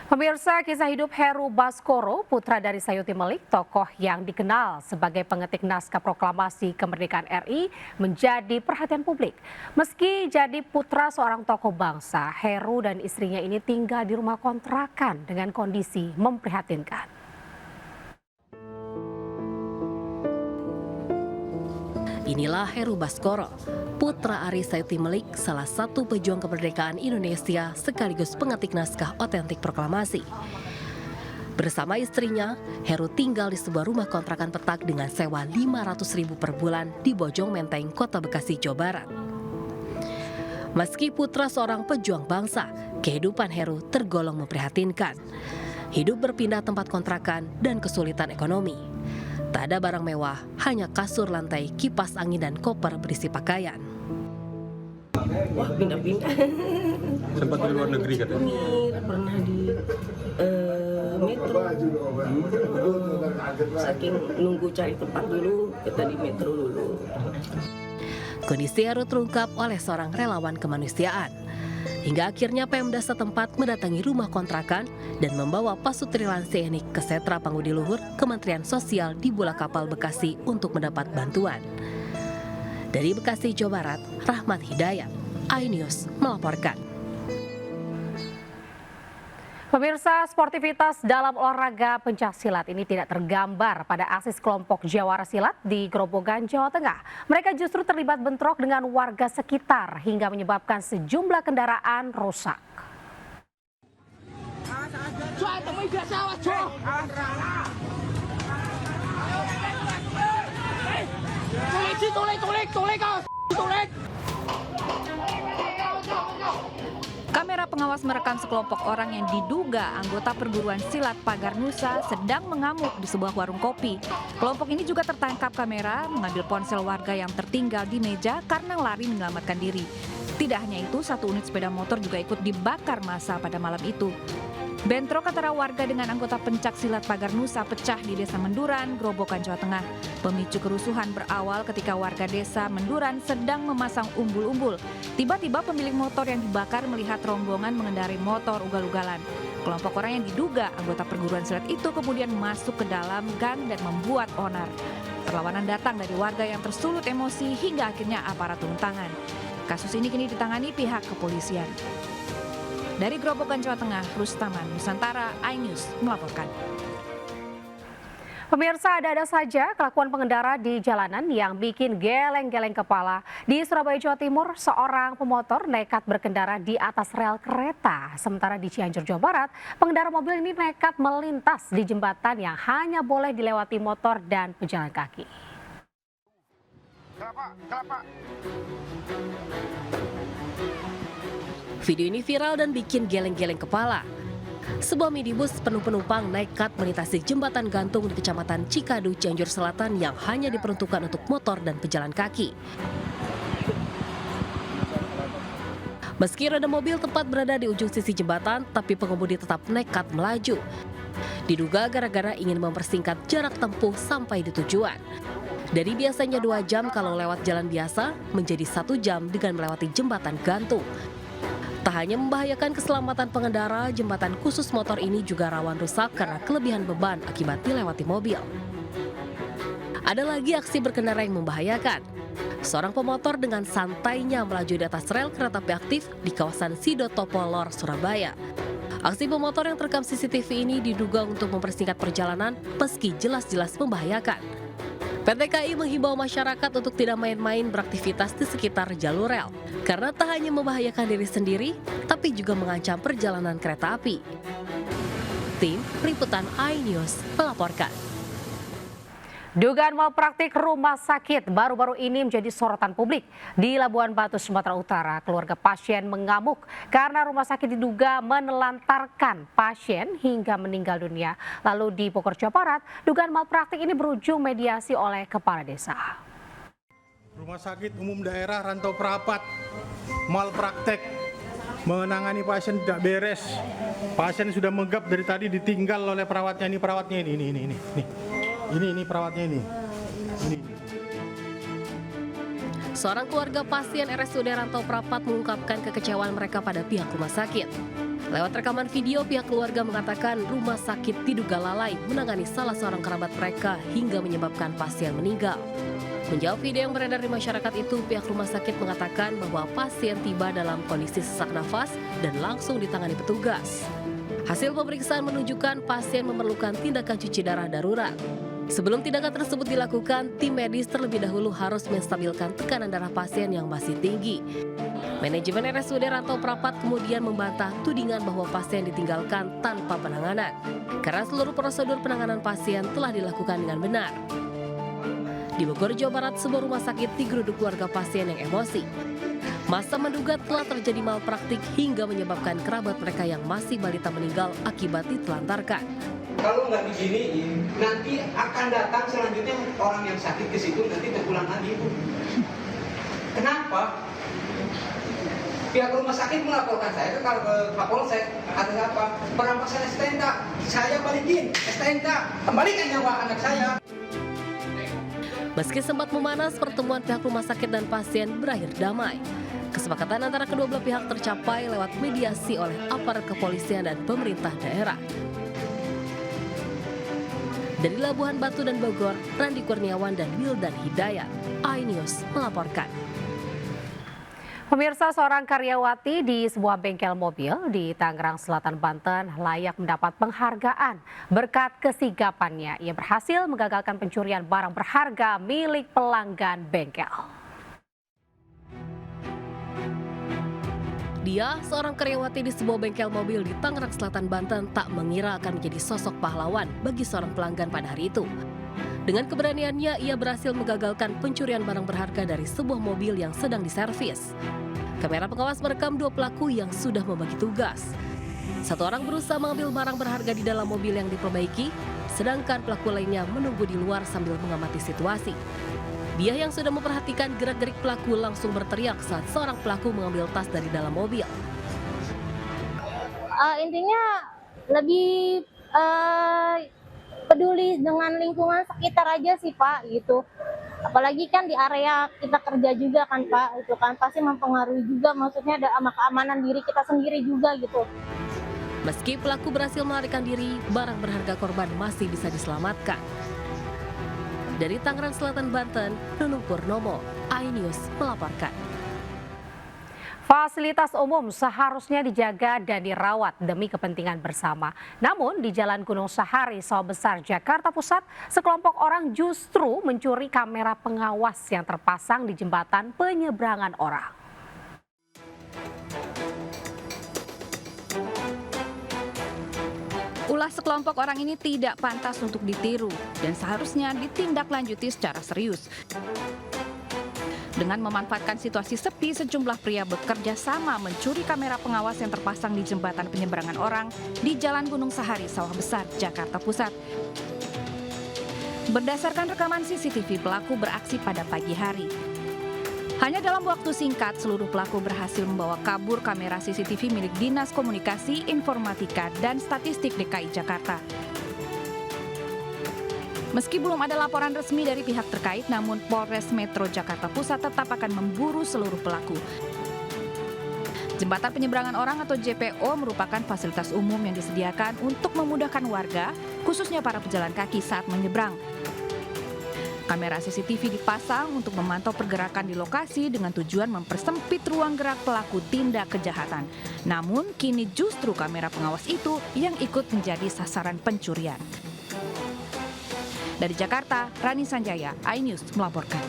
Pemirsa, kisah hidup Heru Baskoro, putra dari Sayuti Melik, tokoh yang dikenal sebagai pengetik naskah proklamasi kemerdekaan RI, menjadi perhatian publik. Meski jadi putra seorang tokoh bangsa, Heru dan istrinya ini tinggal di rumah kontrakan dengan kondisi memprihatinkan. Inilah Heru Baskoro, putra Ari Sayuti Melik, salah satu pejuang kemerdekaan Indonesia sekaligus pengetik naskah otentik proklamasi. Bersama istrinya, Heru tinggal di sebuah rumah kontrakan petak dengan sewa Rp500.000 per bulan di Bojong Menteng, Kota Bekasi, Jawa Barat. Meski putra seorang pejuang bangsa, kehidupan Heru tergolong memprihatinkan. Hidup berpindah tempat kontrakan dan kesulitan ekonomi. Tak ada barang mewah, hanya kasur, lantai, kipas angin, dan koper berisi pakaian. Wah, pindah-pindah. Sempat di luar negeri katanya? Pernah di metro. Saking nunggu cari tempat dulu, kita di metro dulu. Kondisi Heru terungkap oleh seorang relawan kemanusiaan. Hingga akhirnya Pemda setempat mendatangi rumah kontrakan dan membawa Pasutri Lansenik ke Setra Pangudi Luhur Kementerian Sosial di Bulak Kapal Bekasi untuk mendapat bantuan. Dari Bekasi, Jawa Barat, Rahmat Hidayat, iNews melaporkan. Pemirsa, sportivitas dalam olahraga pencaksilat ini tidak tergambar pada aksi kelompok Jawara Silat di Grobogan, Jawa Tengah. Mereka justru terlibat bentrok dengan warga sekitar hingga menyebabkan sejumlah kendaraan rusak. Kamera pengawas merekam sekelompok orang yang diduga anggota perguruan silat Pagar Nusa sedang mengamuk di sebuah warung kopi. Kelompok ini juga tertangkap kamera mengambil ponsel warga yang tertinggal di meja karena lari menyelamatkan diri. Tidak hanya itu, satu unit sepeda motor juga ikut dibakar massa pada malam itu. Bentrok antara warga dengan anggota pencak silat Pagar Nusa pecah di Desa Menduran, Grobogan, Jawa Tengah. Pemicu kerusuhan berawal ketika warga Desa Menduran sedang memasang umbul-umbul. Tiba-tiba pemilik motor yang dibakar melihat rombongan mengendarai motor ugal-ugalan. Kelompok orang yang diduga anggota perguruan silat itu kemudian masuk ke dalam gang dan membuat onar. Perlawanan datang dari warga yang tersulut emosi hingga akhirnya aparat turun tangan. Kasus ini kini ditangani pihak kepolisian. Dari Grobogan, Jawa Tengah, Rustaman Nusantara, iNews melaporkan. Pemirsa, ada-ada saja kelakuan pengendara di jalanan yang bikin geleng-geleng kepala. Di Surabaya, Jawa Timur, seorang pemotor nekat berkendara di atas rel kereta. Sementara di Cianjur, Jawa Barat, pengendara mobil ini nekat melintas di jembatan yang hanya boleh dilewati motor dan pejalan kaki. Video ini viral dan bikin geleng-geleng kepala. Sebuah minibus penuh penumpang nekat melintasi jembatan gantung di Kecamatan Cikadu, Cianjur Selatan yang hanya diperuntukkan untuk motor dan pejalan kaki. Meski roda mobil tepat berada di ujung sisi jembatan, tapi pengemudi tetap nekat melaju. Diduga gara-gara ingin mempersingkat jarak tempuh sampai di tujuan. Dari biasanya 2 jam kalau lewat jalan biasa, menjadi 1 jam dengan melewati jembatan gantung. Tak hanya membahayakan keselamatan pengendara, jembatan khusus motor ini juga rawan rusak karena kelebihan beban akibat dilewati mobil. Ada lagi aksi berkendara yang membahayakan. Seorang pemotor dengan santainya melaju di atas rel kereta api aktif di kawasan Sidotopo Lor, Surabaya. Aksi pemotor yang terekam CCTV ini diduga untuk mempersingkat perjalanan meski jelas-jelas membahayakan. PT KAI menghimbau masyarakat untuk tidak main-main beraktivitas di sekitar jalur rel, karena tak hanya membahayakan diri sendiri, tapi juga mengancam perjalanan kereta api. Tim Liputan iNews melaporkan. Dugaan malpraktik rumah sakit baru-baru ini menjadi sorotan publik. Di Labuan Batu, Sumatera Utara, keluarga pasien mengamuk karena rumah sakit diduga menelantarkan pasien hingga meninggal dunia. Lalu di Bogor, Jawa Barat, dugaan malpraktik ini berujung mediasi oleh kepala desa. Rumah Sakit Umum Daerah Rantau Prapat malpraktek, menangani pasien tidak beres. Pasien sudah menggap dari tadi, ditinggal oleh perawatnya. Ini perawatnya ini perawatnya ini. Seorang keluarga pasien RSUD Rantau Prapat mengungkapkan kekecewaan mereka pada pihak rumah sakit. Lewat rekaman video, pihak keluarga mengatakan rumah sakit diduga lalai menangani salah seorang kerabat mereka hingga menyebabkan pasien meninggal. Menjawab video yang beredar di masyarakat itu, pihak rumah sakit mengatakan bahwa pasien tiba dalam kondisi sesak nafas dan langsung ditangani petugas. Hasil pemeriksaan menunjukkan pasien memerlukan tindakan cuci darah darurat. Sebelum tindakan tersebut dilakukan, tim medis terlebih dahulu harus menstabilkan tekanan darah pasien yang masih tinggi. Manajemen RSUD Rantau Prapat kemudian membantah tudingan bahwa pasien ditinggalkan tanpa penanganan, karena seluruh prosedur penanganan pasien telah dilakukan dengan benar. Di Bogor, Jawa Barat, sebuah rumah sakit digeruduk keluarga pasien yang emosi. Masa menduga telah terjadi malpraktik hingga menyebabkan kerabat mereka yang masih balita meninggal akibat ditelantarkan. Kalau nggak diginiin, nanti akan datang selanjutnya orang yang sakit ke situ nanti terulang lagi, Bu. Kenapa? Pihak rumah sakit melaporkan saya ke Kapolsek atas apa? Perampasan STNK. Saya balikin STNK, kembalikan nyawa anak saya. Meski sempat memanas, pertemuan pihak rumah sakit dan pasien berakhir damai. Kesepakatan antara kedua belah pihak tercapai lewat mediasi oleh aparat kepolisian dan pemerintah daerah. Dari Labuhan Batu dan Bogor, Randi Kurniawan dan Wildan Hidayat, iNews melaporkan. Pemirsa, seorang karyawati di sebuah bengkel mobil di Tangerang Selatan, Banten layak mendapat penghargaan berkat kesigapannya. Ia berhasil menggagalkan pencurian barang berharga milik pelanggan bengkel. Dia, seorang karyawati di sebuah bengkel mobil di Tangerang Selatan, Banten, tak mengira akan menjadi sosok pahlawan bagi seorang pelanggan pada hari itu. Dengan keberaniannya, ia berhasil menggagalkan pencurian barang berharga dari sebuah mobil yang sedang diservis. Kamera pengawas merekam dua pelaku yang sudah membagi tugas. Satu orang berusaha mengambil barang berharga di dalam mobil yang diperbaiki, sedangkan pelaku lainnya menunggu di luar sambil mengamati situasi. Dia yang sudah memperhatikan gerak-gerik pelaku langsung berteriak saat seorang pelaku mengambil tas dari dalam mobil. Intinya lebih peduli dengan lingkungan sekitar aja sih Pak, gitu. Apalagi kan di area kita kerja juga kan Pak, itu kan pasti mempengaruhi juga, maksudnya ada sama keamanan diri kita sendiri juga gitu. Meski pelaku berhasil melarikan diri, barang berharga korban masih bisa diselamatkan. Dari Tangerang Selatan, Banten, Nunung Purnomo, iNews melaporkan. Fasilitas umum seharusnya dijaga dan dirawat demi kepentingan bersama. Namun di Jalan Gunung Sahari, Sawah Besar, Jakarta Pusat, sekelompok orang justru mencuri kamera pengawas yang terpasang di jembatan penyeberangan orang. Ulah sekelompok orang ini tidak pantas untuk ditiru dan seharusnya ditindaklanjuti secara serius. Dengan memanfaatkan situasi sepi, sejumlah pria bekerja sama mencuri kamera pengawas yang terpasang di jembatan penyeberangan orang di Jalan Gunung Sahari, Sawah Besar, Jakarta Pusat. Berdasarkan rekaman CCTV, pelaku beraksi pada pagi hari. Hanya dalam waktu singkat, seluruh pelaku berhasil membawa kabur kamera CCTV milik Dinas Komunikasi, Informatika, dan Statistik DKI Jakarta. Meski belum ada laporan resmi dari pihak terkait, namun Polres Metro Jakarta Pusat tetap akan memburu seluruh pelaku. Jembatan penyeberangan orang atau JPO merupakan fasilitas umum yang disediakan untuk memudahkan warga, khususnya para pejalan kaki saat menyeberang. Kamera CCTV dipasang untuk memantau pergerakan di lokasi dengan tujuan mempersempit ruang gerak pelaku tindak kejahatan. Namun, kini justru kamera pengawas itu yang ikut menjadi sasaran pencurian. Dari Jakarta, Rani Sanjaya, iNews melaporkan.